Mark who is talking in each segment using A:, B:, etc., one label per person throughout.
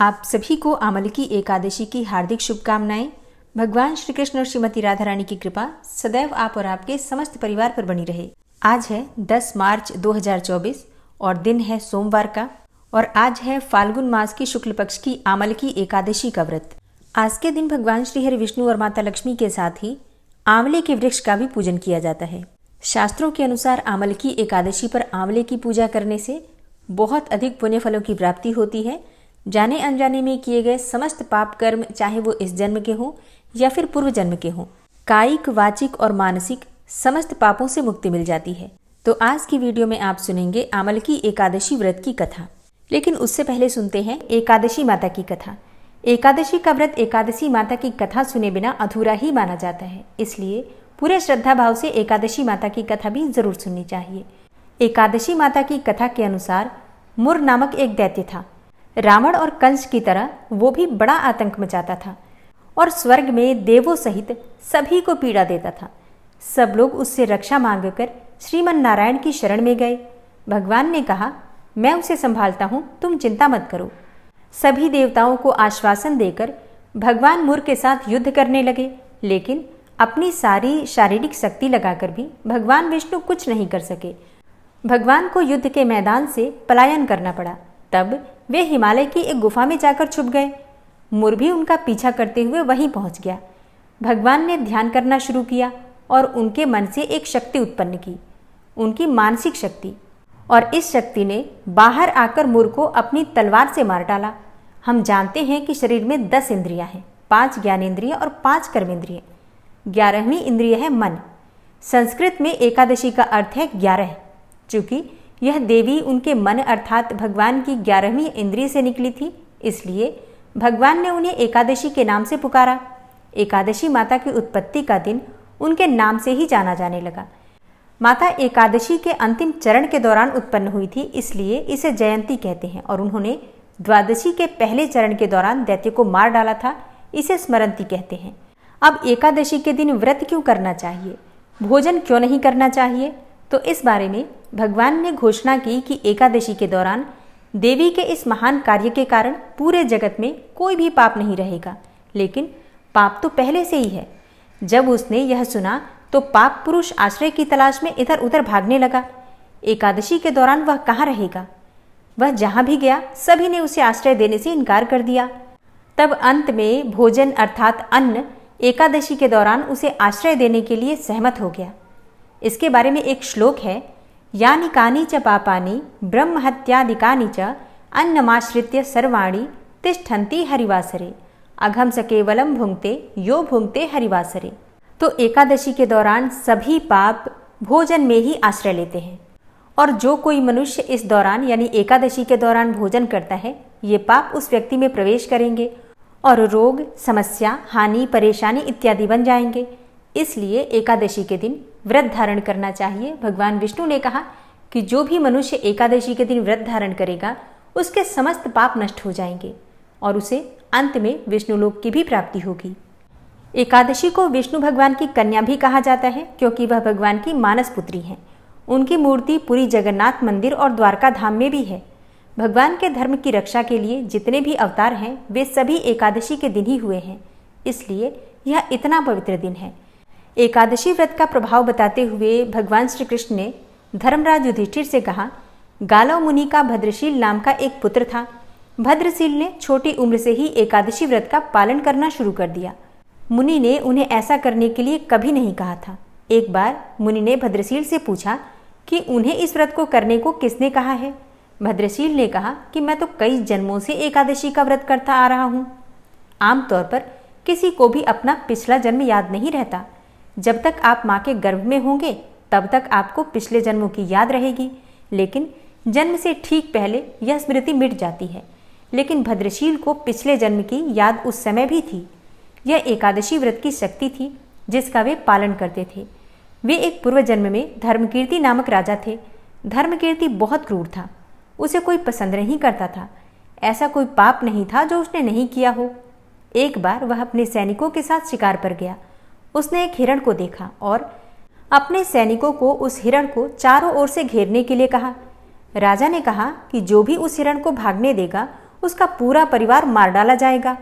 A: आप सभी को आमलकी एकादशी की हार्दिक शुभकामनाएं। भगवान श्री कृष्ण और श्रीमती राधा रानी की कृपा सदैव आप और आपके समस्त परिवार पर बनी रहे। आज है 10 मार्च 2024 और दिन है सोमवार का, और आज है फाल्गुन मास की शुक्ल पक्ष की आमलकी एकादशी का व्रत। आज के दिन भगवान श्री हरि विष्णु और माता लक्ष्मी के साथ ही आंवले के वृक्ष का भी पूजन किया जाता है। शास्त्रों के अनुसार आमलकी एकादशी पर आंवले की पूजा करने से बहुत अधिक पुण्य फलों की प्राप्ति होती है। जाने अनजाने में किए गए समस्त पाप कर्म, चाहे वो इस जन्म के हों या फिर पूर्व जन्म के हों, कायिक, वाचिक और मानसिक समस्त पापों से मुक्ति मिल जाती है। तो आज की वीडियो में आप सुनेंगे आमलकी एकादशी व्रत की कथा। लेकिन उससे पहले सुनते हैं एकादशी माता की कथा। एकादशी का व्रत एकादशी माता की कथा सुने बिना अधूरा ही माना जाता है, इसलिए पूरे श्रद्धा भाव से एकादशी माता की कथा भी जरूर सुननी चाहिए। एकादशी माता की कथा के अनुसार मुर नामक एक दैत्य था। रावण और कंस की तरह वो भी बड़ा आतंक मचाता था और स्वर्ग में देवों सहित सभी को पीड़ा देता था। सब लोग उससे रक्षा मांगकर श्रीमन नारायण की शरण में गए। भगवान ने कहा, मैं उसे संभालता हूँ, तुम चिंता मत करो। सभी देवताओं को आश्वासन देकर भगवान मुर के साथ युद्ध करने लगे, लेकिन अपनी सारी शारीरिक शक्ति लगाकर भी भगवान विष्णु कुछ नहीं कर सके। भगवान को युद्ध के मैदान से पलायन करना पड़ा। तब वे हिमालय की एक गुफा में जाकर छुप गए। मुर भी उनका पीछा करते हुए वहीं पहुंच गया। भगवान ने ध्यान करना शुरू किया और उनके मन से एक शक्ति उत्पन्न की, उनकी मानसिक शक्ति, और इस शक्ति ने बाहर आकर मुर को अपनी तलवार से मार डाला। हम जानते हैं कि शरीर में 10 इंद्रियां हैं, 5 ज्ञानेंद्रिय और 5 कर्मेंद्रिय। 11वीं इंद्रिय है मन। संस्कृत में एकादशी का अर्थ है 11। चूंकि यह देवी उनके मन अर्थात भगवान की 11वीं इंद्रिय से निकली थी, इसलिए भगवान ने उन्हें एकादशी के नाम से पुकारा। एकादशी माता की उत्पत्ति का दिन उनके नाम से ही जाना जाने लगा। माता एकादशी के अंतिम चरण के दौरान उत्पन्न हुई थी, इसलिए इसे जयंती कहते हैं, और उन्होंने द्वादशी के पहले चरण के दौरान दैत्य को मार डाला था, इसे स्मरंती कहते हैं। अब एकादशी के दिन व्रत क्यों करना चाहिए, भोजन क्यों नहीं करना चाहिए, तो इस बारे में भगवान ने घोषणा की कि एकादशी के दौरान देवी के इस महान कार्य के कारण पूरे जगत में कोई भी पाप नहीं रहेगा। लेकिन पाप तो पहले से ही है। जब उसने यह सुना तो पाप पुरुष आश्रय की तलाश में इधर उधर भागने लगा। एकादशी के दौरान वह कहाँ रहेगा? वह जहाँ भी गया सभी ने उसे आश्रय देने से इनकार कर दिया। तब अंत में भोजन अर्थात अन्न एकादशी के दौरान उसे आश्रय देने के लिए सहमत हो गया। इसके बारे में एक श्लोक है, यानि कानि च पापानि ब्रह्महत्यादिकानि च अन्नमाश्रित्य सर्वाणि तिष्ठन्ति हरिवासरे अघम स केवलम भुंक्ते यो भुंक्ते हरिवासरे। तो एकादशी के दौरान सभी पाप भोजन में ही आश्रय लेते हैं, और जो कोई मनुष्य इस दौरान यानी एकादशी के दौरान भोजन करता है, ये पाप उस व्यक्ति में प्रवेश करेंगे और रोग, समस्या, हानि, परेशानी इत्यादि बन जाएंगे। इसलिए एकादशी के दिन व्रत धारण करना चाहिए। भगवान विष्णु ने कहा कि जो भी मनुष्य एकादशी के दिन व्रत धारण करेगा उसके समस्त पाप नष्ट हो जाएंगे और उसे अंत में विष्णु लोक की भी प्राप्ति होगी। एकादशी को विष्णु भगवान की कन्या भी कहा जाता है, क्योंकि वह भगवान की मानस पुत्री हैं। उनकी मूर्ति पूरी जगन्नाथ मंदिर और द्वारका धाम में भी है। भगवान के धर्म की रक्षा के लिए जितने भी अवतार हैं वे सभी एकादशी के दिन ही हुए हैं, इसलिए यह इतना पवित्र दिन है। एकादशी व्रत का प्रभाव बताते हुए भगवान श्री कृष्ण ने धर्मराज युधिष्ठिर से कहा, गालव मुनि का भद्रशील नाम का एक पुत्र था। भद्रशील ने छोटी उम्र से ही एकादशी व्रत का पालन करना शुरू कर दिया। मुनि ने उन्हें ऐसा करने के लिए कभी नहीं कहा था। एक बार मुनि ने भद्रशील से पूछा कि उन्हें इस व्रत को करने को किसने कहा है। भद्रशील ने कहा कि मैं तो कई जन्मों से एकादशी का व्रत करता आ रहा हूँ। आमतौर पर किसी को भी अपना पिछला जन्म याद नहीं रहता। जब तक आप माँ के गर्भ में होंगे तब तक आपको पिछले जन्मों की याद रहेगी, लेकिन जन्म से ठीक पहले यह स्मृति मिट जाती है। लेकिन भद्रशील को पिछले जन्म की याद उस समय भी थी। यह एकादशी व्रत की शक्ति थी जिसका वे पालन करते थे। वे एक पूर्व जन्म में धर्मकीर्ति नामक राजा थे। धर्मकीर्ति बहुत क्रूर था, उसे कोई पसंद नहीं करता था। ऐसा कोई पाप नहीं था जो उसने नहीं किया हो। एक बार वह अपने सैनिकों के साथ शिकार पर गया। उसने एक हिरण को देखा और अपने सैनिकों को उस हिरण को चारों ओर से घेरने के लिए कहा। राजा ने कहा कि जो भी उस हिरण को भागने देगा उसका पूरा परिवार मार डाला जाएगा।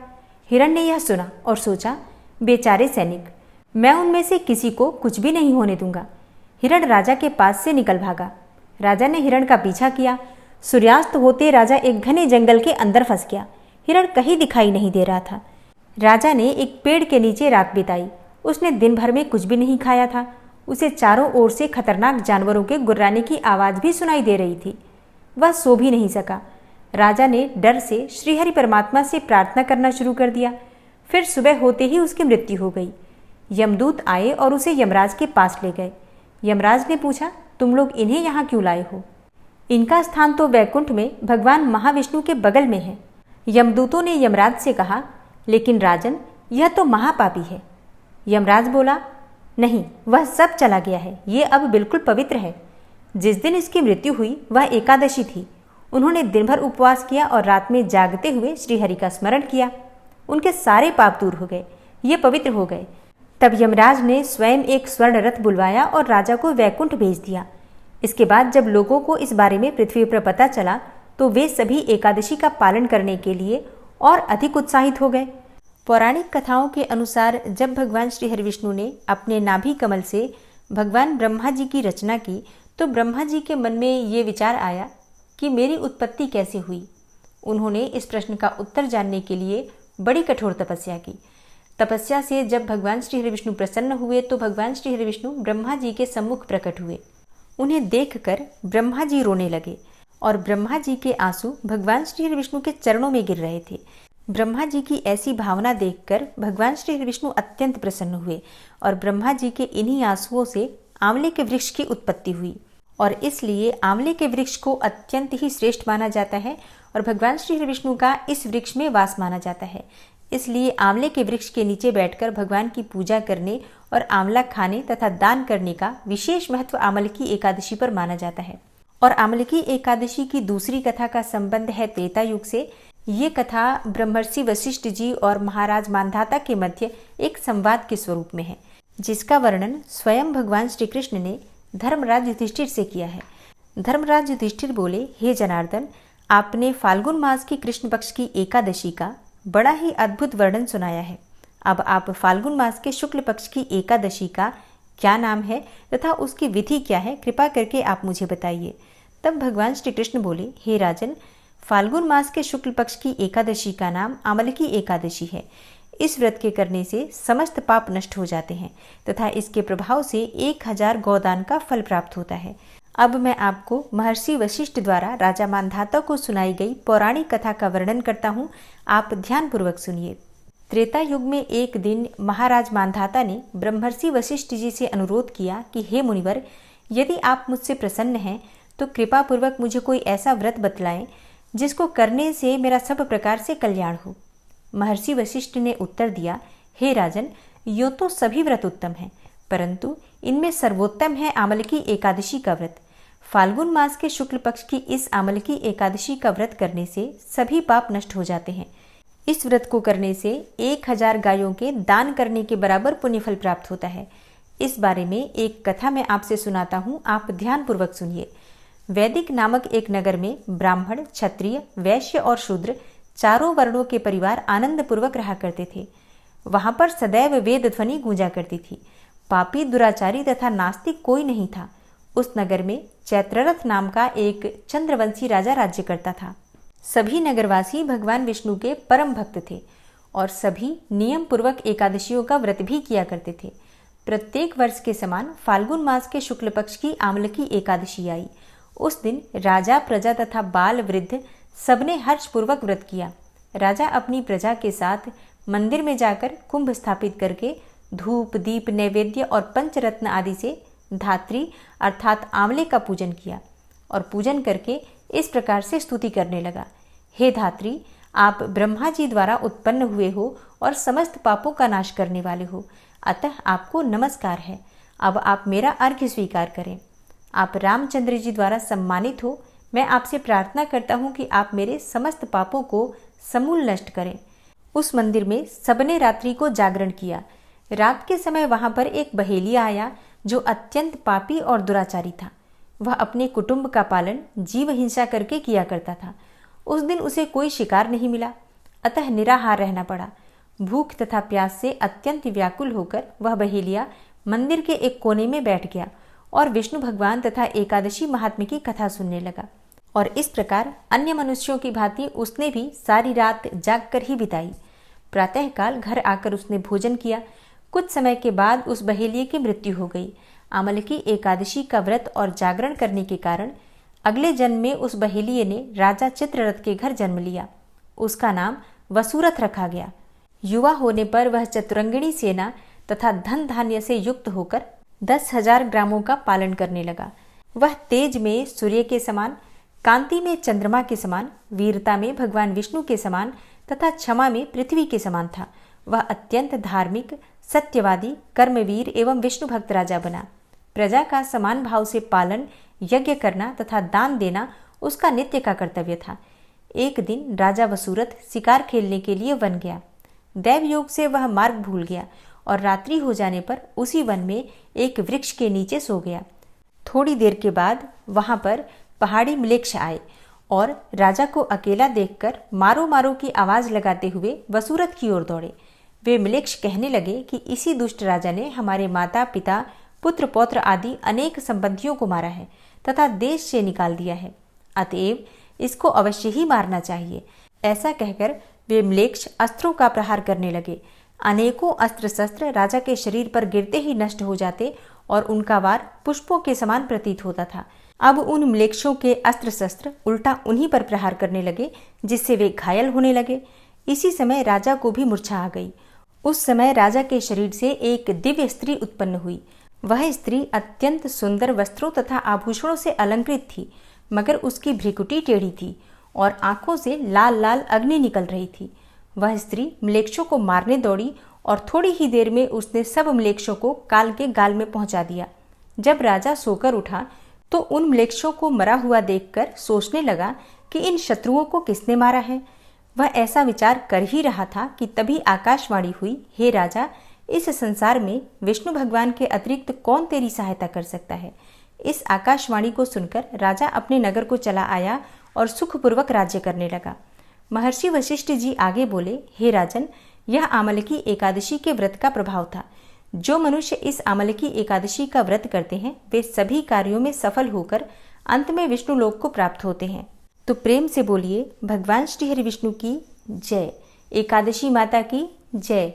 A: हिरण ने यह सुना और सोचा, बेचारे सैनिक, मैं उनमें से किसी को कुछ भी नहीं होने दूंगा। हिरण राजा के पास से निकल भागा। राजा ने हिरण का पीछा किया। सूर्यास्त होते राजा एक घने जंगल के अंदर फंस गया। हिरण कहीं दिखाई नहीं दे रहा था। राजा ने एक पेड़ के नीचे रात बिताई। उसने दिन भर में कुछ भी नहीं खाया था। उसे चारों ओर से खतरनाक जानवरों के गुर्राने की आवाज़ भी सुनाई दे रही थी। वह सो भी नहीं सका। राजा ने डर से श्रीहरि परमात्मा से प्रार्थना करना शुरू कर दिया। फिर सुबह होते ही उसकी मृत्यु हो गई। यमदूत आए और उसे यमराज के पास ले गए। यमराज ने पूछा, तुम लोग इन्हें यहाँ क्यों लाए हो? इनका स्थान तो वैकुंठ में भगवान महाविष्णु के बगल में है। यमदूतों ने यमराज से कहा, लेकिन राजन, यह तो महापापी है। यमराज बोला, नहीं, वह सब चला गया है, ये अब बिल्कुल पवित्र है। जिस दिन इसकी मृत्यु हुई वह एकादशी थी। उन्होंने दिन भर उपवास किया और रात में जागते हुए श्रीहरि का स्मरण किया। उनके सारे पाप दूर हो गए, ये पवित्र हो गए। तब यमराज ने स्वयं एक स्वर्ण रथ बुलवाया और राजा को वैकुंठ भेज दिया। इसके बाद जब लोगों को इस बारे में पृथ्वी पर पता चला तो वे सभी एकादशी का पालन करने के लिए और अधिक उत्साहित हो गए। पौराणिक कथाओं के अनुसार जब भगवान श्री हरिविष्णु ने अपने नाभि कमल से भगवान ब्रह्मा जी की रचना की तो ब्रह्मा जी के मन में ये विचार आया कि मेरी उत्पत्ति कैसे हुई। उन्होंने इस प्रश्न का उत्तर जानने के लिए बड़ी कठोर तपस्या की। तपस्या से जब भगवान श्री हरिविष्णु प्रसन्न हुए तो भगवान श्री हरिविष्णु ब्रह्मा जी के सम्मुख प्रकट हुए। उन्हें देखकर ब्रह्मा जी रोने लगे और ब्रह्मा जी के आंसू भगवान श्री हरिविष्णु के चरणों में गिर रहे थे। ब्रह्मा जी की ऐसी भावना देखकर भगवान श्री हरिविष्णु अत्यंत प्रसन्न हुए और ब्रह्मा जी के इन्हीं आंसुओं से आंवले के वृक्ष की उत्पत्ति हुई और इसलिए आंवले के वृक्ष को अत्यंत ही श्रेष्ठ माना जाता है और भगवान श्री हरिविष्णु का इस वृक्ष में वास माना जाता है। इसलिए आंवले के वृक्ष के नीचे बैठकर भगवान की पूजा करने और आंवला खाने तथा दान करने का विशेष महत्व आमलकी एकादशी पर माना जाता है। और आमलकी एकादशी की दूसरी कथा का संबंध है त्रेता युग से। ये कथा ब्रह्मर्षि वशिष्ठ जी और महाराज मांधाता के मध्य एक संवाद के स्वरूप में है, जिसका वर्णन स्वयं भगवान श्री कृष्ण ने धर्मराज युधिष्ठिर से किया है। धर्मराज युधिष्ठिर बोले, हे जनार्दन, आपने फाल्गुन मास की कृष्ण पक्ष की एकादशी का बड़ा ही अद्भुत वर्णन सुनाया है। अब आप फाल्गुन मास के शुक्ल पक्ष की एकादशी का क्या नाम है तथा उसकी विधि क्या है, कृपा करके आप मुझे बताइए। तब भगवान श्री कृष्ण बोले, हे राजन, फाल्गुन मास के शुक्ल पक्ष की एकादशी का नाम आमलकी एकादशी है। इस व्रत के करने से समस्त पाप नष्ट हो जाते हैं तथा इसके प्रभाव से 1000 गौदान का फल प्राप्त होता है। अब मैं आपको महर्षि वशिष्ठ द्वारा राजा मांधाता को सुनाई गई पौराणिक कथा का वर्णन करता हूँ, आप ध्यानपूर्वक सुनिए। त्रेता युग में एक दिन महाराज मांधाता ने ब्रह्मर्षि वशिष्ठ जी से अनुरोध किया कि हे मुनिवर, यदि आप मुझसे प्रसन्न हैं तो कृपा पूर्वक मुझे कोई ऐसा व्रत बतलाएं जिसको करने से मेरा सब प्रकार से कल्याण हो। महर्षि वशिष्ठ ने उत्तर दिया, हे राजन, यूँ तो सभी व्रत उत्तम हैं, परंतु इनमें सर्वोत्तम है आमलकी एकादशी का व्रत। फाल्गुन मास के शुक्ल पक्ष की इस आमलकी एकादशी का व्रत करने से सभी पाप नष्ट हो जाते हैं। इस व्रत को करने से 1000 गायों के दान करने के बराबर पुण्यफल प्राप्त होता है। इस बारे में एक कथा मैं आपसे सुनाता हूँ, आप ध्यानपूर्वक सुनिए। वैदिक नामक एक नगर में ब्राह्मण, क्षत्रिय, वैश्य और शूद्र चारों वर्णों के परिवार आनंद पूर्वक रहा करते थे। वहां पर सदैव वेद ध्वनि गूंजा करती थी। पापी, दुराचारी तथा नास्तिक कोई नहीं था। उस नगर में चैत्ररथ नाम का एक चंद्रवंशी राजा राज्य करता था। सभी नगरवासी भगवान विष्णु के परम भक्त थे और सभी नियम पूर्वक एकादशियों का व्रत भी किया करते थे। प्रत्येक वर्ष के समान फाल्गुन मास के शुक्ल पक्ष की आमलकी एकादशी आई। उस दिन राजा, प्रजा तथा बाल वृद्ध सबने हर्षपूर्वक व्रत किया। राजा अपनी प्रजा के साथ मंदिर में जाकर कुंभ स्थापित करके धूप, दीप, नैवेद्य और पंचरत्न आदि से धात्री अर्थात आंवले का पूजन किया और पूजन करके इस प्रकार से स्तुति करने लगा, हे धात्री, आप ब्रह्मा जी द्वारा उत्पन्न हुए हो और समस्त पापों का नाश करने वाले हो, अतः आपको नमस्कार है। अब आप मेरा अर्घ्य स्वीकार करें। आप रामचंद्र जी द्वारा सम्मानित हो। मैं आपसे प्रार्थना करता हूँ कि आप मेरे समस्त पापों को समूल नष्ट करें। उस मंदिर में सबने रात्रि को जागरण किया। रात के समय वहां पर एक बहेलिया आया जो अत्यंत पापी और दुराचारी था। वह अपने कुटुंब का पालन जीव हिंसा करके किया करता था उस दिन उसे कोई शिकार नहीं मिला, अतः निराहार रहना पड़ा। भूख तथा प्यास से अत्यंत व्याकुल होकर वह बहेलिया मंदिर के एक कोने में बैठ गया और विष्णु भगवान तथा एकादशी महात्म्य की कथा सुनने लगा। और इस प्रकार अन्य मनुष्यों की भांति उसने भी सारी रात जागकर ही बिताई। प्रातःकाल घर आकर उसने भोजन किया। कुछ समय के बाद उस बहेलिये की मृत्यु हो गई। आमलकी एकादशी का व्रत और जागरण करने के कारण अगले जन्म में उस बहेलिये ने राजा चित्ररथ के घर जन्म लिया। उसका नाम वसुरथ रखा गया। युवा होने पर वह चतुरंगिणी सेना तथा धन धान्य से युक्त होकर 10,000 ग्रामों का पालन करने लगा। वह तेज में सूर्य के समान, कांति में चंद्रमा के समान, वीरता में भगवान विष्णु के समान तथा क्षमा में पृथ्वी के समान था। वह अत्यंत धार्मिक, सत्यवादी, कर्मवीर एवं विष्णु भक्त राजा बना। प्रजा का समान भाव से पालन, यज्ञ करना तथा दान देना उसका नित्य का कर्तव्य था। एक दिन राजा वसुरथ शिकार खेलने के लिए वन गया। दैव योग से वह मार्ग भूल गया और रात्रि हो जाने पर उसी वन में एक वृक्ष के नीचे सो गया। थोड़ी देर के बाद वहां पर पहाड़ी म्लेच्छ आए और राजा को अकेला देखकर मारो मारो की आवाज लगाते हुए वसुरथ की ओर दौड़े। वे म्लेच्छ कहने लगे कि इसी दुष्ट राजा ने हमारे माता पिता, पुत्र पौत्र आदि अनेक संबंधियों को मारा है तथा देश से निकाल दिया है, अतएव इसको अवश्य ही मारना चाहिए। ऐसा कहकर वे म्लेच्छ अस्त्रों का प्रहार करने लगे। अनेकों अस्त्र शस्त्र राजा के शरीर पर गिरते ही नष्ट हो जाते और उनका वार पुष्पों के समान प्रतीत होता था। अब उन म्लेच्छों के अस्त्र शस्त्र उल्टा उन्हीं पर प्रहार करने लगे, जिससे वे घायल होने लगे। इसी समय राजा को भी मूर्छा आ गई। उस समय राजा के शरीर से एक दिव्य स्त्री उत्पन्न हुई। वह स्त्री अत्यंत सुंदर वस्त्रों तथा आभूषणों से अलंकृत थी, मगर उसकी भ्रिकुटी टेढ़ी थी और आंखों से लाल लाल अग्नि निकल रही थी। वह स्त्री म्लेच्छों को मारने दौड़ी और थोड़ी ही देर में उसने सब म्लेच्छों को काल के गाल में पहुंचा दिया। जब राजा सोकर उठा तो उन म्लेच्छों को मरा हुआ देखकर सोचने लगा कि इन शत्रुओं को किसने मारा है। वह ऐसा विचार कर ही रहा था कि तभी आकाशवाणी हुई, हे राजा, इस संसार में विष्णु भगवान के अतिरिक्त कौन तेरी सहायता कर सकता है। इस आकाशवाणी को सुनकर राजा अपने नगर को चला आया और सुखपूर्वक राज्य करने लगा। महर्षि वशिष्ठ जी आगे बोले, हे राजन, यह आमलकी एकादशी के व्रत का प्रभाव था। जो मनुष्य इस आमलकी एकादशी का व्रत करते हैं वे सभी कार्यों में सफल होकर अंत में विष्णु लोक को प्राप्त होते हैं। तो प्रेम से बोलिए, भगवान श्री हरि विष्णु की जय, एकादशी माता की जय।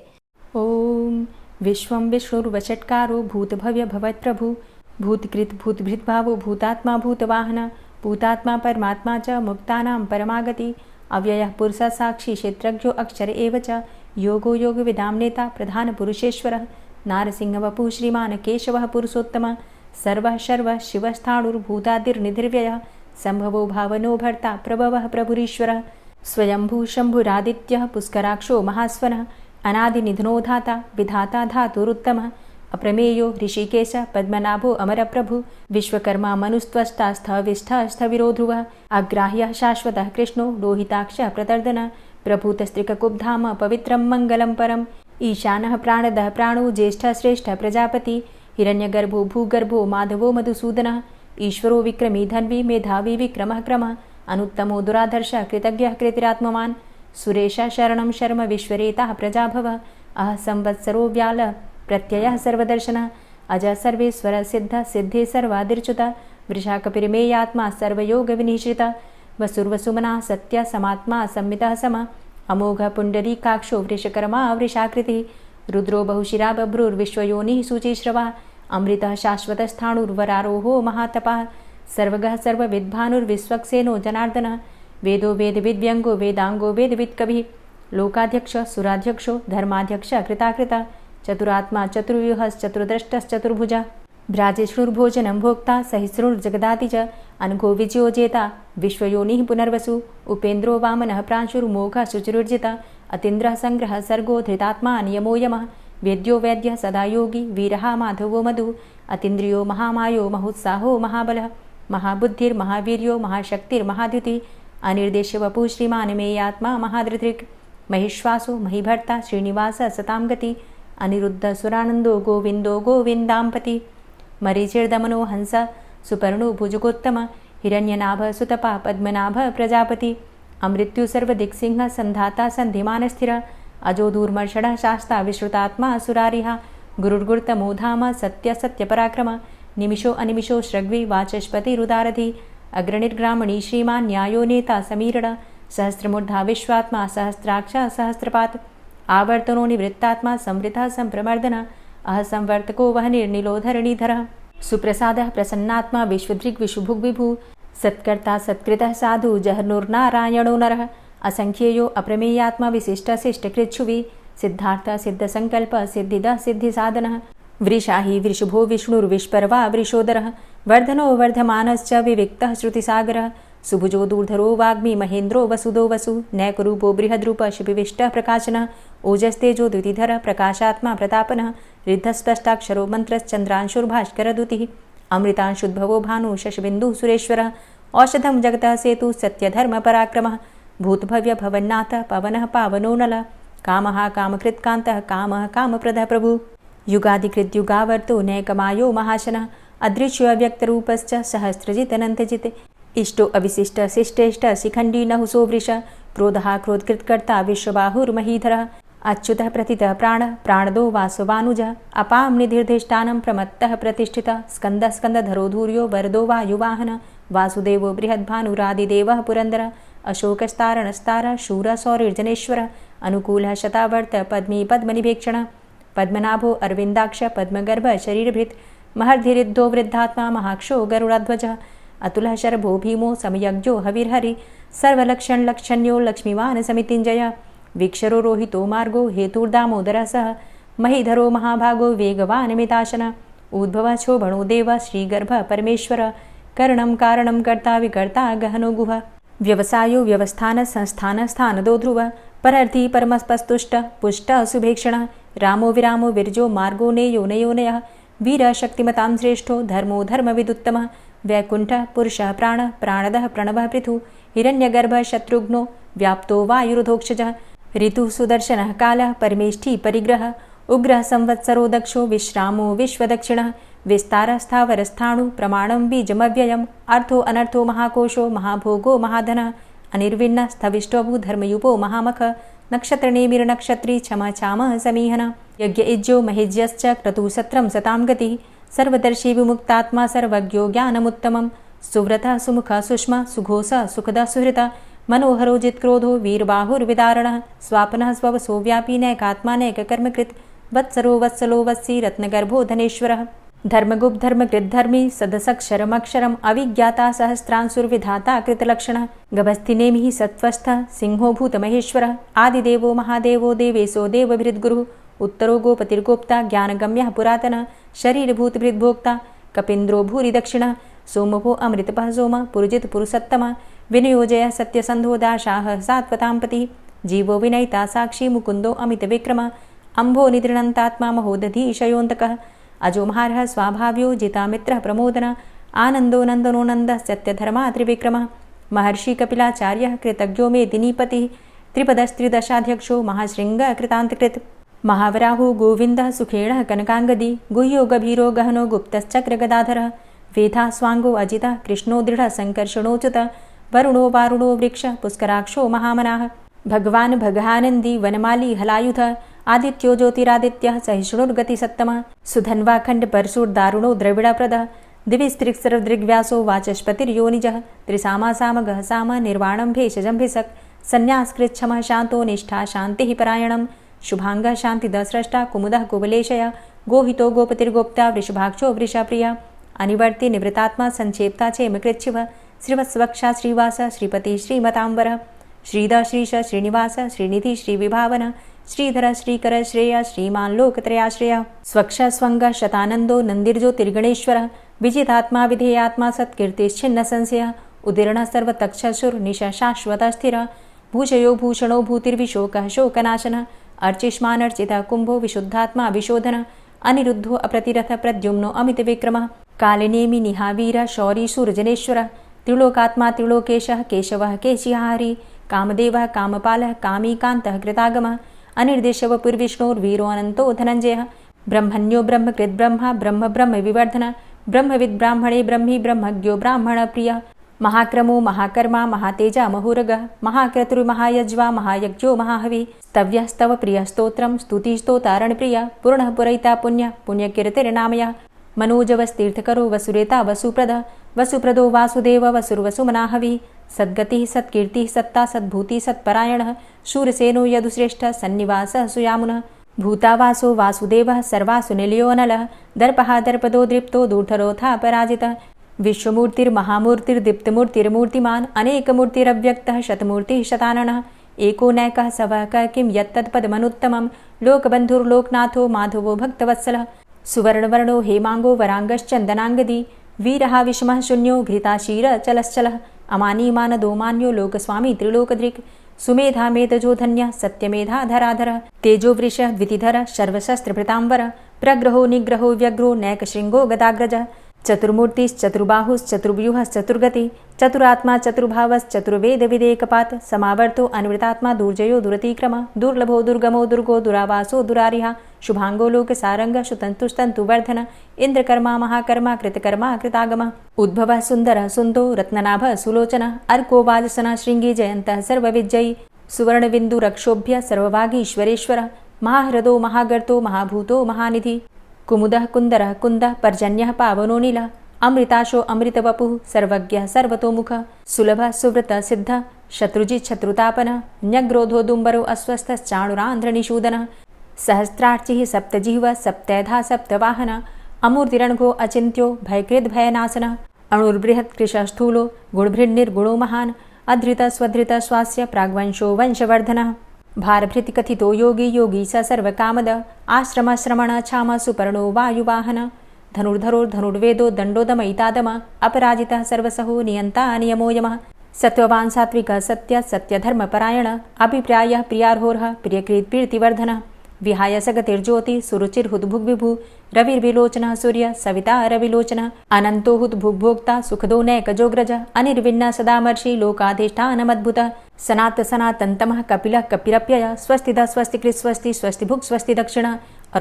A: ओम विश्वं विष्णुर्वषट्कारो भूतभव्य भवत्प्रभु भूतकृत भूतभृत भावो भूतात्मा भूतवाहन भूतात्मा परमात्मा च मुक्तानां परमागति अव्ययः पुरुषः साक्षी क्षेत्रज्ञो अक्षर एव च योगो योग विदां नेता प्रधान पुरुषेश्वरः नारसिंह वपुः श्रीमान् केशवः पुरुषोत्तमः सर्वः शर्वः शिवस्थाणुर्भूतादिर्निधिर्व्ययः संभवो भावनो भर्ता प्रभवः प्रभुरीश्वरः स्वयंभू शंभुरादित्यः पुष्कराक्षो महास्वनः अनादिनिधनो धाता विधाता धातुरुत्तमः अप्रमेयो ऋषिकेश पद्मनाभो अमरप्रभु विश्वकर्मा मनुस्त्वष्टा स्थविष्ठः स्थविरो ध्रुवः अग्राह्यः शाश्वतः कृष्णो लोहिताक्षः प्रतर्दनः प्रभूतस्त्रिककुब्धाम पवित्रं मङ्गलं परम् ईशानः प्राणदः प्राणो ज्येष्ठः श्रेष्ठः प्रजापति हिरण्यगर्भो भूगर्भो माधवो मधुसूदनः ईश्वरो विक्रमी धन्वी मेधावी विक्रमः क्रमः अनुत्तमो दुराधर्षः कृतज्ञः कृतिरात्मवान् सुरेशः शरणं शर्म विश्वरेताः प्रजाभवः अह संवत्सरो व्यालः प्रत्ययः सर्वदर्शनः अजः सर्वेश्वरः सिद्धः सिद्धे सर्वादिर्च्युतः वृषाकपिर्मेयात्मा सर्वयोगविनिश्रितः वसुर्वसुमनः सत्यः समात्मा संमितः समः अमोघः पुण्डरीकाक्षो वृषकर्मा वृषाकृतिः रुद्रो बहुशिरा बभ्रुर्विश्वयोनिः शुचिश्रवः अमृतः शाश्वतस्थाणुर्वरारोहो महातपः सर्वगः सर्वविद्भानुर्विश्वक्सेनो जनार्दनः वेदो वेदविद्व्यङ्गो वेदाङ्गो वेदवित्कविः लोकाध्यक्षः सुराध्यक्षो धर्माध्यक्षः कृताकृतः चतुरात्मा चतुर्व्यूहश्चतुर्द्रष्टश्चतुर्भुजः भ्राजिष्णुर्भोजनं भोक्ता सहिष्णुर्जगदाति च अनघो विजयो जेता विश्वयोनिः पुनर्वसु उपेन्द्रो वामनः प्रांशुर्मोघः शुचिरुर्जितः अतीन्द्रः संग्रहः सर्गो धृतात्मा नियमो यमः वेद्यो वैद्यः सदा योगी वीरः माधवो मधु अतीन्द्रियो महामायो महोत्साहो महाबलः महाबुद्धिर्महावीर्यो महाशक्तिर्महाद्युतिः अनिर्देश्य वपुः श्रीमान् मेयात्मा महाधृतिर् महिश्वासो महीभर्ता श्रीनिवासः सतां गति अनिरुद्ध सुरानन्दो गोविन्दो गोविन्दाम्पति मरीचिर्दमनो हंस सुपर्णो भुजगोत्तम हिरण्यनाभ सुतपा पद्मनाभ प्रजापति अमृत्यु सर्वदिक्सिंह संधाता संधिमान स्थिर अजो दूर्मर्षण शास्ता विश्रुतात्मा सुरारिहा गुरुर्गुरुतमो धाम सत्य सत्य पराक्रम निमिषो अनिमिषो श्रग्वी वाचस्पतिरुदारधि अग्रणिर्ग्रामणी श्रीमान् न्यायो नेता समीरण सहस्रमूर्धा विश्वात्मा सहस्राक्ष सहस्रपात आवर्तनो निवृत्तात्मा संवृता संप्रमर्दन अहसंवर्तको वह निर्निलोधरणीधर सुप्रसादः प्रसन्नात्मा विश्वदृग् विशुभुग् विभु सत्कर्ता सत्कृतः साधु जहर्नुर्नारायणो नरः असंख्येयो अप्रमेयात्मा विशिष्टशिष्टकृच्छुवि सिद्धार्थ सिद्धसंकल्प सिद्धिदः सिद्धिसाधनः वृषाहि वृषभो विष्णुर्विष्पर्वा वृषोदरः वर्धनो वर्धमानश्च विविक्तः श्रुतिसागरः सुभुजो दूर्धरो वाग्मी महेन्द्रो वसुदो वसु नैकरूपो बृहद्रूप शिपिविष्टः प्रकाशनः ओजस्तेजो द्युतिधर प्रकाशात्मा प्रतापनः रिद्धस्पष्टाक्षरो मन्त्रश्चन्द्रांशुर्भास्करदुतिः अमृतांशुद्भवो भानु शशबिन्दुः सुरेश्वरः औषधं जगतः सेतु सत्यधर्मपराक्रमः भूतभव्य भवन्नाथ पवनः पावनो नलः कामः कामकृत्कान्तः कामः कामप्रदः प्रभु युगादिकृद्युगावर्तो नैकमायो महाशनः अदृश्यो अव्यक्तरूपश्च सहस्रजितनन्तजित् इष्टो अविशिष्ट शिष्टेष्ट शिखण्डी नहुसो वृष क्रोधः क्रोधकृत्कर्ता विश्वबाहुर्महीधरः अच्युतः प्रतितः प्राणः प्राणदो वासवानुजः अपां निधिर्धिष्ठानं प्रमत्तः प्रतिष्ठितः स्कन्दः स्कन्दधरो धूर्यो वरदो वायुवाहनः वासुदेवो बृहद्भानुरादिदेवः पुरन्दरः अशोकस्तारणस्तारः शूरः सौरिर्जनेश्वरः अनुकूलः शतावर्त पद्मी पद्मनिभेक्षणः पद्मनाभो अरविन्दाक्ष पद्मगर्भ शरीरभृत् महर्धिरिद्धो वृद्धात्मा महाक्षो गरुडाध्वजः अतुलः शरभो भीमो समयज्ञो हविर्हरि सर्वलक्षणलक्षण्यो लक्ष्मीवान् समितिञ्जयः वीक्षरो रोहितो मार्गो हेतुर्दामोदरः सः महीधरो महाभागो वेगवान् मिताशनः उद्भवः क्षोभणो देवः श्रीगर्भः परमेश्वरः करणं कारणं कर्ता विकर्ता गहनो गुहः व्यवसायो व्यवस्थान संस्थान स्थानदो ध्रुवः परर्थी परमस्पस्तुष्टः पुष्टः सुभेक्षणः रामो विरामो विरजो मार्गो नेयो नयोनयः वीरः शक्तिमतां श्रेष्ठो धर्मो धर्मविदुत्तमः वैकुण्ठः पुरुषः प्राणः प्राणदः प्रणवः पृथुः हिरण्यगर्भः शत्रुघ्नो व्याप्तो वायुरुधोक्षजः ऋतुः सुदर्शनः कालः परमेष्ठी परिग्रहः उग्रः संवत्सरो दक्षो विश्रामो विश्वदक्षिणः विस्तारस्थावरस्थाणु प्रमाणं बीजमव्ययम् अर्थो अनर्थो महाकोशो महाभोगो महाधनः अनिर्विण्णः स्थविष्टोऽभूत् धर्मयुपो महामख नक्षत्रनेमिर्नक्षत्री क्षमा क्षामः समीहनः यज्ञ इज्यो महेज्यश्च क्रतुसत्रं सतां गतिः सर्वदर्शी विमुक्तात्मा सर्वज्ञो ज्ञानमुत्तमं सुव्रतः सुमुखः सुष्मा सुघोषः सुखदः सुहृतः मनोहरो जित्क्रोधो वीरबाहुर्विदारणः स्वापनः स्ववसो व्यापी नैकात्मा नैककर्मकृत् वत्सरो वत्सलो वत्सी रत्नगर्भो धनेश्वरः धर्मगुप्त धर्मकृद्धर्मी सदसक्षरमक्षरम् अविज्ञाता सहस्रांशुर्विधाता कृतलक्षणः गभस्तिनेमिः सत्त्वस्थः सिंहो भूतमहेश्वरः आदिदेवो महादेवो देवेशो देवभृद्गुरुः उत्तरो गोपतिर्गोप्ता ज्ञानगम्यः पुरातनः शरीरभूतभृद्भोक्ता कपीन्द्रो भूरि दक्षिणः सोमभो अमृतपः सोमः पुरुजित् पुरुषोत्तमः विनयोजयः सत्यसन्धो दाशाः सात्वतां पतिः जीवो विनयिता साक्षी मुकुन्दो अमितविक्रमः अम्भो निदृणन्तात्मा महोदधीशयोऽन्तकः अजोमहारः स्वाभाव्यो जितामित्रः प्रमोदनः आनन्दो नन्दनो नन्दः सत्यधर्मा त्रिविक्रमः महर्षि कपिलाचार्यः कृतज्ञो मेदिनीपतिः त्रिपदस्त्रिदशाध्यक्षो महाशृङ्गः कृतान्तकृत् महावराहो गोविन्दः सुखेणः कनकाङ्गदी गुह्यो गभीरो गहनो गुप्तश्चक्रगदाधरः वेधा स्वाङ्गो अजितः कृष्णो दृढः सङ्कर्षणोच्युतः वरुणो वारुणो वृक्षः पुष्कराक्षो महामनाः भगवान् भगानन्दी वनमाली हलायुधः आदित्यो ज्योतिरादित्यः सहिष्णुर्गतिसत्तमः सुधन्वाखण्ड परशुर्दारुणो द्रविडप्रदः दिविस्त्रिक्सर्वदृग्व्यासो वाचस्पतिर्योनिजः त्रिसामासामगः साम निर्वाणं भेषजं भिषक् सन्न्यासकृच्छमः शान्तो निष्ठा शान्तिः परायणं शुभाङ्गः शान्तिदस्रष्टा कुमुदः कुवलेशयः गोहितो गोपतिर्गोप्ता वृषभाक्षो वृषाप्रियः अनिवर्ति निवृतात्मा संक्षेप्ता चेमकृच्छिवः श्रीवत्सवक्षा श्रीवास श्रीपति श्रीमताम्बरः श्रीधर श्रीश श्रीनिवास श्रीनिधि श्रीविभावन श्रीधर श्रीकर श्रेय श्रीमान् लोकत्रयाश्रयः स्वक्ष स्वङ्ग शतानन्दो नन्दिर्ज्योतिर्गणेश्वरः विजितात्मा विधेयात्मा सत्कीर्तिश्छिन्न संशयः उदीर्णः सर्वतक्षशुर्निशः शाश्वतः स्थिरः भूषयो भूषणो भूतिर्विशोकः शोकनाशनः अर्चिष्मानर्चितः कुम्भो विशुद्धात्मा विशोधनः अनिरुद्धो अप्रतिरथ प्रद्युम्नो अमितविक्रमः कालिनेमि निहावीर शौरी शूरजनेश्वरः त्रिलोकात्मा त्रिलोकेशः केशवः केशिहारी कामदेवः कामपालः कामीकान्तः कृतागमः अनिर्देशवपुर्विष्णोर्वीरो अनन्तो धनञ्जयः ब्रह्मण्यो ब्रह्मकृद्ब्रह्मा ब्रह्म ब्रह्म विवर्धन ब्रह्मविद् ब्राह्मणे ब्रह्मी ब्रह्मज्ञो ब्राह्मणप्रियः महाक्रमो महाकर्मा महातेजा महोरगः महाक्रतुर्महायज्वा महायज्ञो महाहवि स्तव्यस्तव प्रियस्तोत्रं स्तुतिस्तोतारणप्रिय पूर्णः पुरैता पुण्य पुण्यकीर्तिर्नामयः मनोजवस्तीर्थकरो वसुरेता वसुप्रद वसुप्रदो वासुदेव वसुर्वसुमनाहवि सद्गतिः सत्कीर्तिः सत्ता सद्भूतिः सत्परायणः शूरसेनो यदुश्रेष्ठः सन्निवासः सुयामुनः भूतावासो वासुदेवः सर्वासु निलयो नलः दर्पः दर्पदो दृप्तो दूर्धरोथा पराजितः विश्वमूर्तिर्महामूर्तिर्दीप्तमूर्तिर्मूर्तिमान् अनेकमूर्तिरव्यक्तः शतमूर्तिः शताननः एको नैकः सवकः किं यत्तत्पदमनुत्तमं लोकबन्धुर्लोकनाथो माधवो भक्तवत्सलः सुवर्णवर्णो हेमांगो वरांगश्चन्दनांगदी वीरः विषमः शून्यो घृताशीरचलश्चलः अमानीमानदो मान्यो लोकस्वामी त्रिलोकदृक् सुमेधा मेधजो धन्यः सत्यमेधा धराधरः तेजो वृषः द्वितिधरः सर्वशस्त्रभृताम्बरः प्रग्रहो निग्रहो व्यग्रो नैकशृङ्गो गदाग्रजः चतुर्मूर्तिश्चतुर्बाहुश्चतुर्व्यूहश्चतुर्गति चतुरात्मा चतुर्भावश्चतुर्वेदविदेकपात् समावर्तो अन्वृतात्मा दुर्जयो दुरतिक्रम दुर्लभो दुर्गमो दुर्गो दुरावासो दुरारिहा शुभांगो लोकसारंग सुतन्तुस्तन्तुवर्धन इन्द्रकर्मा महाकर्मा कृतकर्मा कृतागमः उद्भवः सुन्दरः सुन्दो रत्ननाभः सुलोचनः अर्को वाजसनः शृङ्गी जयन्तः सर्वविजयी सुवर्णबिन्दुरक्षोभ्य सर्वभागीश्वरेश्वरः महाह्रदो महागर्तो महाभूतो महानिधि कुमुदः कुन्दरः कुन्दः पर्जन्यः पावनो नीलः अमृताशो अमृतवपुः सर्वज्ञः सर्वतोमुखः सुलभः सुव्रतः सिद्धः शत्रुजित् शत्रुतापनः न्यग्रोधो दुम्बरो अस्वस्थश्चाणुरान्ध्रनिषूदनः सहस्रार्चिः सप्तजिह्वः सप्तैधा सप्तवाहनः अमूर्तिरणघो अचिन्त्यो भयकृद्भयनाशनः अणुर्बृहत्कृशस्थूलो गुणभृन्निर्गुणो महान् अधृतः स्वधृतः स्वास्य प्राग्वंशो वंशवर्धनः भारभृतिकथितो योगी योगी स सर्वकामद आश्रमश्रमण क्षाम सुपर्णो वायुवाहन धनुर्धरोर्धनुर्वेदो दण्डोदमयितादम अपराजितः सर्वसहो नियन्ता नियमो यमः सत्त्ववान् सात्विकः सत्य सत्यधर्मपरायण अभिप्रायः प्रियार्होर्ह प्रियकृत्प्रीतिवर्धनः विहाय सगतिर्ज्योति सुरुचिर्हुद्भुग्विभु रविर्विलोचनः सूर्य सविता रविलोचनः अनन्तो हुद्भुग्भोक्ता सुखदो नैकजोग्रज अनिर्विण्ण सदामर्षि लोकाधिष्ठानमद्भुतः सनात सनातन्तमः कपिलः कपिरप्यय स्वस्तिदा स्वस्तिकृत् स्वस्ति स्वस्तिभुक् स्वस्ति दक्षिण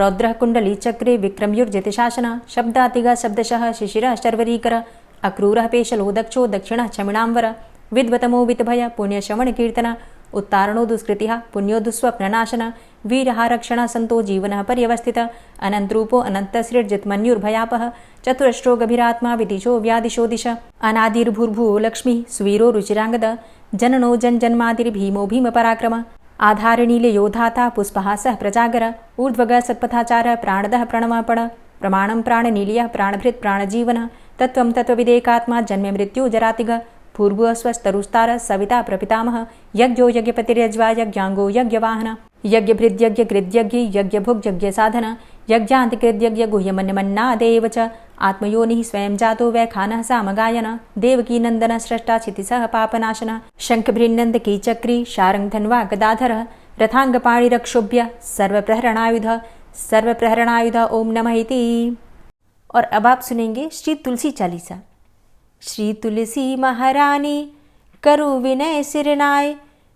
A: रौद्रः कुण्डली चक्रे विक्रमयुर्जित शासन शब्दातिग शब्दशः शिशिरः शर्वरीकर अक्रूरः पेशलो दक्षो दक्षिणः क्षमिणाम्बर विद्वतमो वितभय पुण्यश्रवणकीर्तन उत्तारणो दुष्कृतिः पुण्यो दुःस्वप्ननाशन वीरः रक्षणः सन्तो जीवनः पर्यवस्थितः अनन्तरूपो अनन्तसृर्जितमन्युर्भयापः चतुरश्रो गभीरात्मा विदिशो व्यादिशो दिश अनादिर्भूर्भुवो लक्ष्मीः सुवीरो रुचिराङ्गद जननो जन्मादिर्भीमो भीमपराक्रम आधारनीलयोधाता पुष्पहासः प्रजागर ऊर्ध्वगः सत्पथाचारः प्राणदः प्रणवपण प्रमाणं प्राणनीलयः प्राणभृत् प्राणजीवनः तत्त्वं तत्त्वविदेकात्मा जन्म मृत्यु जरातिग भूर्भुवः स्वस्तरुस्तारः सविता प्रपितामहः यज्ञो यज्ञपतिर्यज्वा यज्ञाङ्गो यज्ञवाहन यज्ञभृद्यज्ञकृद्यज्ञ यज्ञभुग्यज्ञसाधन यज्ञान्तिकृद्यज्ञ गुह्यमन्यमन्नादेव च आत्मयोनिः स्वयं जातो वैखानः सामगायन देवकी नन्दन स्रष्टा क्षितिसः पापनाशन शङ्खभृन्नन्दकी चक्री शारङ्गधन्वा गदाधरः रथाङ्गपाणिरक्षोभ्य सर्वप्रहरणायुध ओम नमः इति। और अब आप सुनेंगे श्री तुलसी चालीसा। श्री तुलसी महारानी करु विनय सिरनाय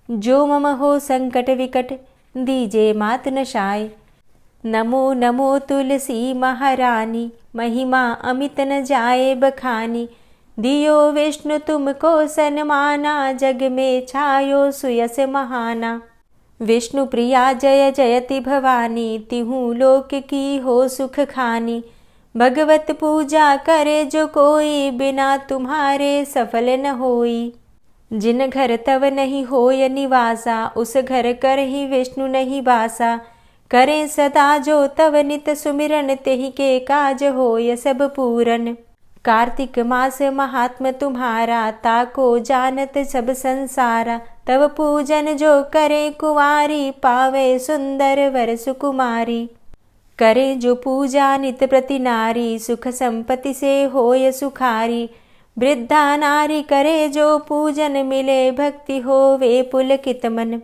A: जो मम हो संकट विकट दीजे मात नशाय। नमो नमो तुलसी महारानी महिमा अमित न जाए बखानी दियो विष्णु तुमको सन्माना जग में छायो सुयस महाना। विष्णु प्रिया जय जयति भवानी तिहु लोक की हो सुख खानी। भगवत पूजा करे जो कोई बिना तुम्हारे सफल न होई। जिन घर तव नहीं होय निवासा उस घर कर ही विष्णु नहीं बासा। करे सदा जो तव नित सुमिरन तेहि के काज होय सब पूरन। कार्तिक मास महात्म तुम्हारा ताको जानत सब संसारा। तव पूजन जो करे कुंवारी पावे सुंदर वर सुकुमारी। करे जो पूजा नित प्रति नारी सुख संपत्ति से होय सुखारी। वृद्धा नारी करे जो पूजन मिले भक्ति होवे पुलकित मन।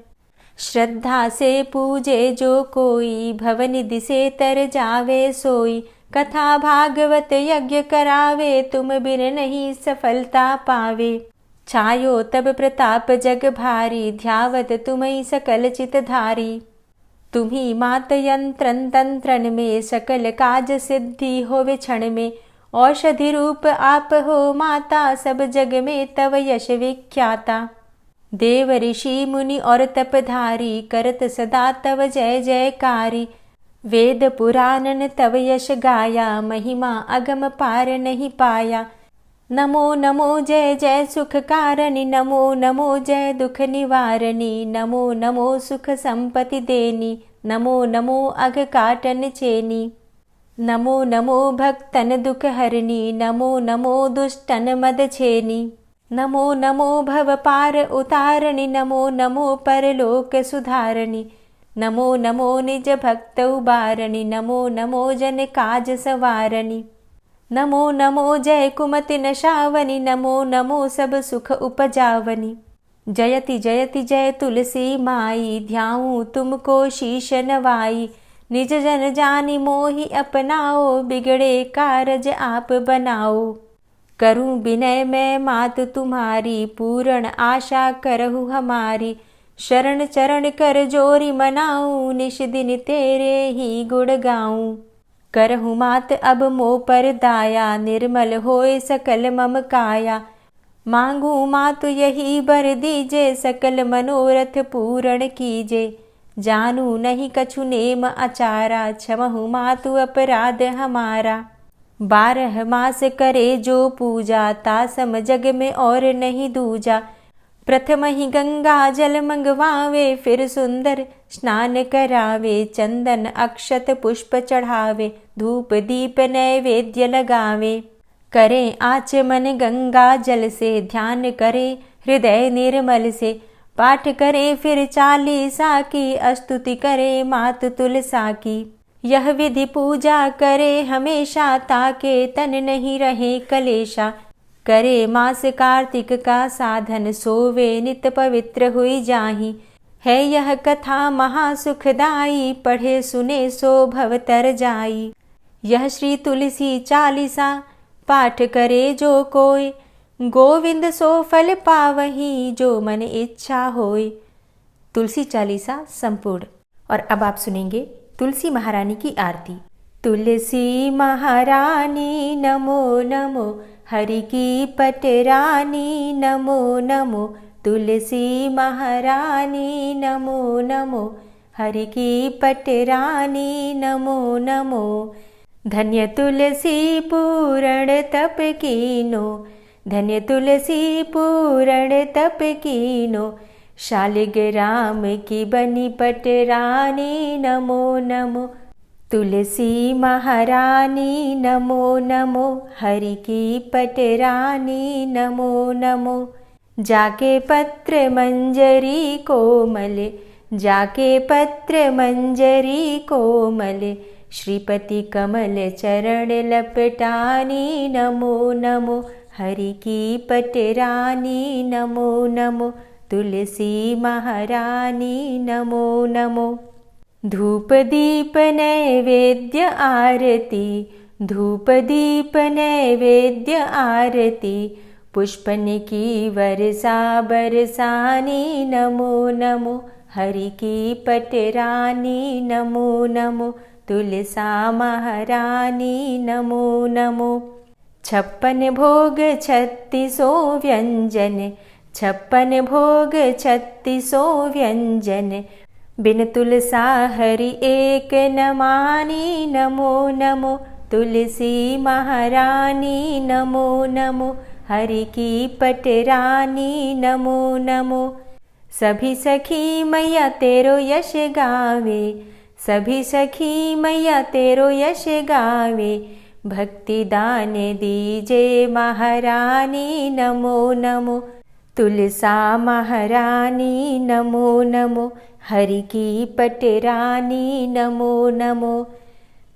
A: श्रद्धा से पूजे जो कोई भवनिधि से तर जावे सोई। कथा भागवत यज्ञ करावे तुम बिन नहीं सफलता पावे। छायो तब प्रताप जग भारी ध्यावत तुम्हीं सकल चित धारी। तुम्ही मात यंत्रन तंत्रन में सकल काज सिद्धि होवे क्षण में। औषधि रूप आप हो माता, सब जग में तव यश विख्याता। देव ऋषि मुनि और तपधारी, करत सदा तव जय जयकारी। वेद पुराणन तव यश गाया, महिमा अगम पार नहीं पाया। नमो नमो जय जय सुख कारणी, नमो नमो जय दुख निवारणी। नमो नमो सुख संपत्ति देनी, नमो नमो अघ काटन चेनी। नमो नमो भक्तन दुख हरणी, नमो नमो दुष्टन मद छेनी। नमो नमो भव पार उतारणी, नमो नमो परलोक सुधारणी। नमो नमो निज भक्त उबारणी, नमो नमो जन काज सवारणी। नमो नमो जय कुमति नशावनी, नमो नमो सब सुख उपजावनी। जयति जयति जय तुलसी माई, ध्याऊं तुमको शीश नवाई। निज जन जानि मोहि अपनाओ, बिगड़े कारज आप बनाओ। करूं विनय मैं मात तुम्हारी, पूर्ण आशा करहु हमारी। शरण चरण कर जोरी मनाऊं, निश दिन तेरे ही गुण गाऊं। करहु मात अब मोह पर दाया, निर्मल होए सकल मम काया। मांगू मातु यही बर दीजे, सकल मनोरथ पूर्ण कीजे। जानू नहीं कछु नेम आचारा, क्षमहु मातु अपराध हमारा। 12 मास करे जो पूजा, तासम जग में और नहीं दूजा। प्रथम ही गंगा जल मंगवावे, फिर सुंदर स्नान करावे। चंदन अक्षत पुष्प चढ़ावे, धूप दीप नैवेद्य लगावे। करें आचमन गंगा जल से, ध्यान करे हृदय निर्मल से। पाठ करे फिर चालीसा की, स्तुति करे मात तुलसा की। यह विधि पूजा करे हमेशा, ताके तन नहीं रहे कलेशा। करे मास कार्तिक का साधन, सोवे नित पवित्र हुई जाहि। है यह कथा महासुखदाई, पढ़े सुने सो भव तर जाई। यह श्री तुलसी चालीसा, पाठ करे जो कोय। गोविंद सो फल पावही, जो मन इच्छा होय। तुलसी चालीसा संपूर्ण। और अब आप सुनेंगे तुलसी महारानी की आरती। तुलसी महारानी नमो नमो, हरि की पटरानी नमो नमो। तुलसी महारानी नमो नमो, हरि की पटरानी नमो नमो। धन्य तुलसी पूर्ण तप कीनो, धन्य तुलसी पूर्ण तप कीनो। शालिग्राम की बनी पटरानी नमो नमो। तुलसी महारानी नमो नमो, हरि की पटरानी नमो नमो। जाके पत्र मंजरी कोमल, जाके पत्र मंजरी कोमल। श्रीपति कमल चरण लपटानी नमो नमो, हरि की पटरानी नमो नमो। तुलसी महारानी नमो नमो। धूप दीप नैवेद्य आरती, धूप दीप नैवेद्य आरती। पुष्पन की वर्षा बरसानी नमो नमो, हरि की पटरानी नमो नमो। तुलसा महारानी नमो नमो। 56 भोग 36 व्यंजन, 56 भोग 36 व्यंजन। बिन तुलसा हरि एक न मानी नमो नमो। तुलसी महारानी नमो नमो, हरि की पटरानी नमो नमो। सभी सखी मैया तेरो यश गावे, सभी सखी मैया तेरो यश गावे। भक्ति दान दीजे महारानी नमो नमो। तुलसा महारानी नमो नमो, हरि की पटरानी नमो नमो।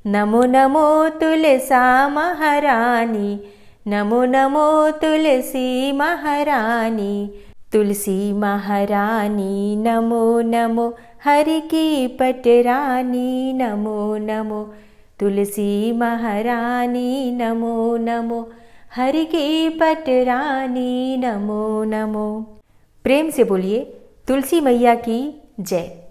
A: नमो नमो तुलसा महारानी, नमो नमो तुलसी महारानी। तुलसी महारानी नमो नमो, हरि की पटरानी नमो नमो। तुलसी महारानी नमो नमो, हरि की पटरानी नमो नमो। प्रेम से बोलिए तुलसी मैया की जय।